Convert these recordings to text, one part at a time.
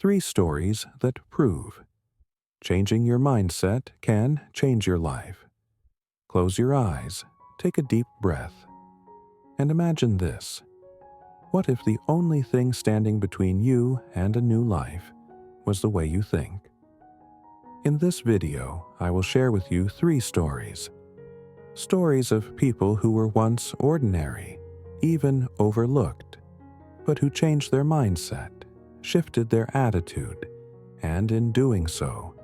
3 stories that prove changing your mindset can change your life. Close your eyes, take a deep breath, and imagine this. What if the only thing standing between you and a new life was the way you think? In this video, I will share with you 3 stories. Stories of people who were once ordinary, even overlooked, but who changed their mindset, shifted their attitude, and in doing so,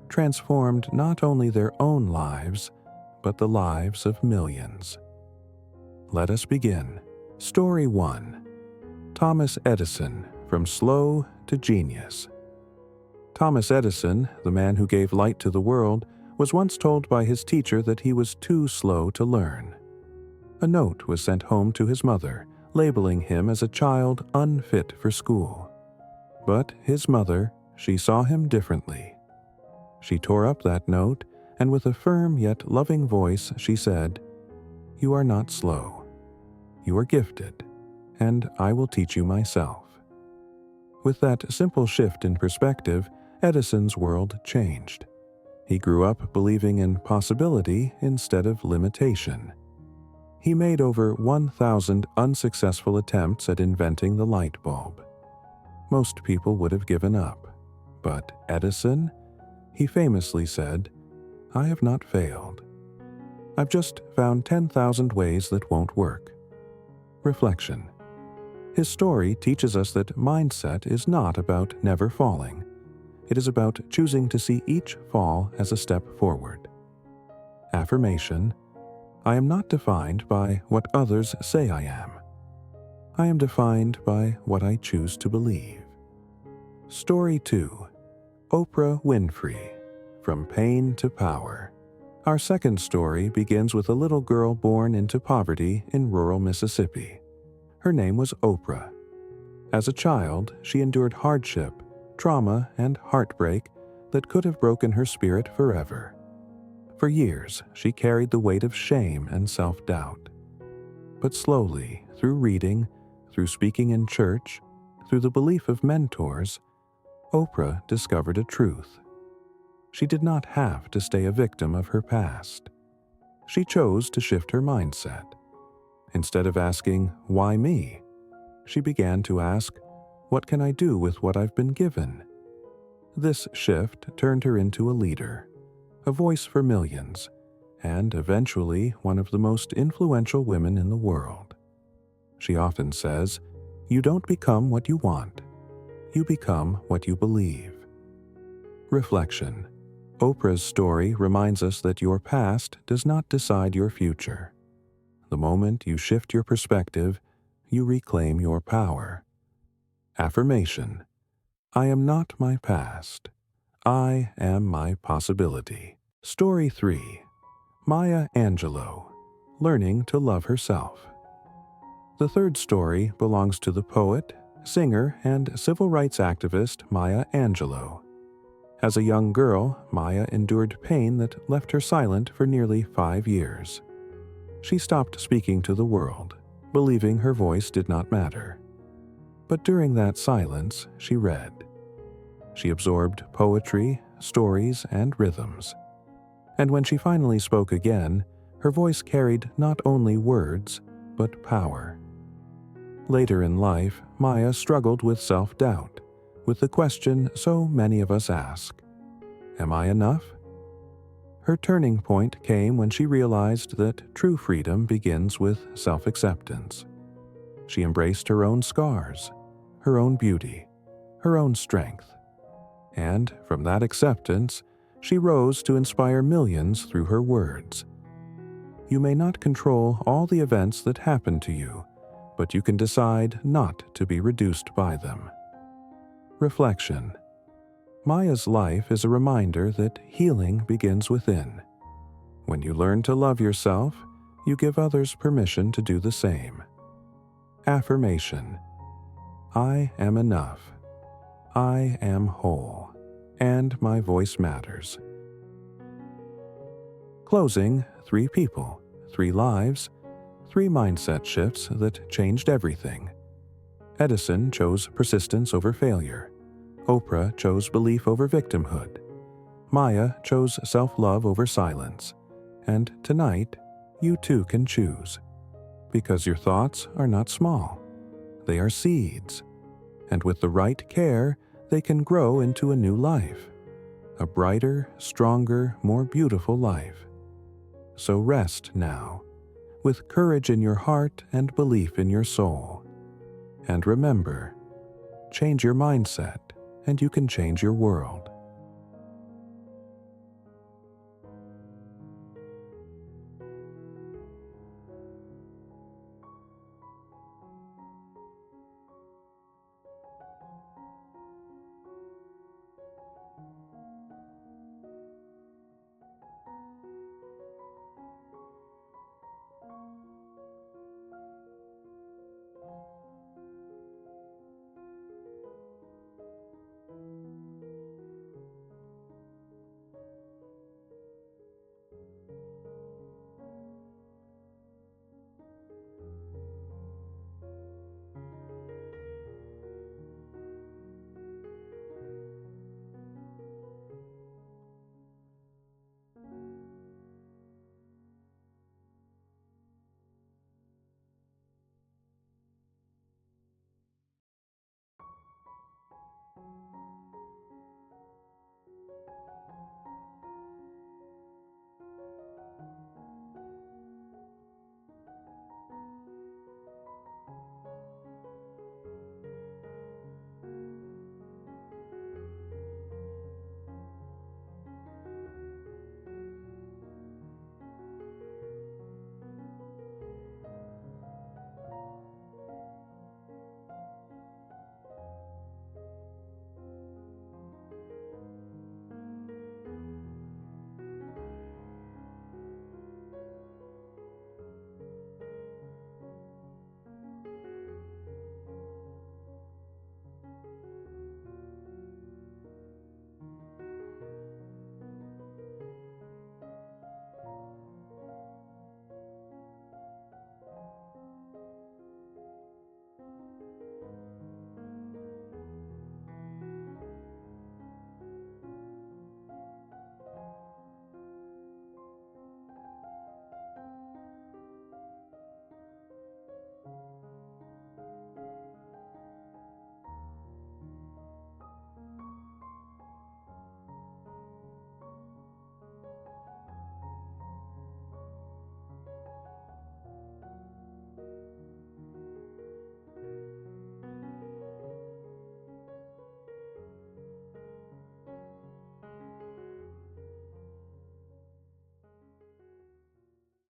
transformed not only their own lives, but the lives of millions. Let us begin. Story 1. Thomas Edison, from slow to genius. Thomas Edison, the man who gave light to the world, was once told by his teacher that he was too slow to learn. A note was sent home to his mother, labeling him as a child unfit for school. But his mother, she saw him differently. She tore up that note, and with a firm yet loving voice, she said, "You are not slow. You are gifted, and I will teach you myself." With that simple shift in perspective, Edison's world changed. He grew up believing in possibility instead of limitation. He made over 1,000 unsuccessful attempts at inventing the light bulb. Most people would have given up. But Edison? He famously said, "I have not failed. I've just found 10,000 ways that won't work." Reflection. His story teaches us that mindset is not about never falling. It is about choosing to see each fall as a step forward. Affirmation. I am not defined by what others say I am. I am defined by what I choose to believe. Story 2. Oprah Winfrey, from pain to power. Our second story begins with a little girl born into poverty in rural Mississippi. Her name was Oprah. As a child, she endured hardship, trauma, and heartbreak that could have broken her spirit forever. For years, she carried the weight of shame and self-doubt. But slowly, through reading, through speaking in church, through the belief of mentors, Oprah discovered a truth. She did not have to stay a victim of her past. She chose to shift her mindset. Instead of asking, "Why me?" she began to ask, "What can I do with what I've been given?" This shift turned her into a leader, a voice for millions, and eventually one of the most influential women in the world. She often says, "You don't become what you want. You become what you believe." Reflection. Oprah's story reminds us that your past does not decide your future. The moment you shift your perspective, you reclaim your power. Affirmation. I am not my past. I am my possibility. Story 3. Maya Angelou, learning to love herself. The third story belongs to the poet, singer, and civil rights activist Maya Angelou. As a young girl, Maya endured pain that left her silent for nearly 5 years. She stopped speaking to the world, believing her voice did not matter. But during that silence, she read. She absorbed poetry, stories, and rhythms. And when she finally spoke again, her voice carried not only words, but power. Later in life, Maya struggled with self-doubt, with the question so many of us ask, "Am I enough?" Her turning point came when she realized that true freedom begins with self-acceptance. She embraced her own scars, her own beauty, her own strength. And from that acceptance, she rose to inspire millions through her words. You may not control all the events that happen to you, but you can decide not to be reduced by them. Reflection. Maya's life is a reminder that healing begins within. When you learn to love yourself, you give others permission to do the same. Affirmation. I am enough. I am whole, and my voice matters. Closing, 3 people, 3 lives, 3 mindset shifts that changed everything. Edison chose persistence over failure. Oprah chose belief over victimhood. Maya chose self-love over silence. And tonight, you too can choose. Because your thoughts are not small. They are seeds. And with the right care, they can grow into a new life. A brighter, stronger, more beautiful life. So rest now, with courage in your heart and belief in your soul. And remember, change your mindset and you can change your world.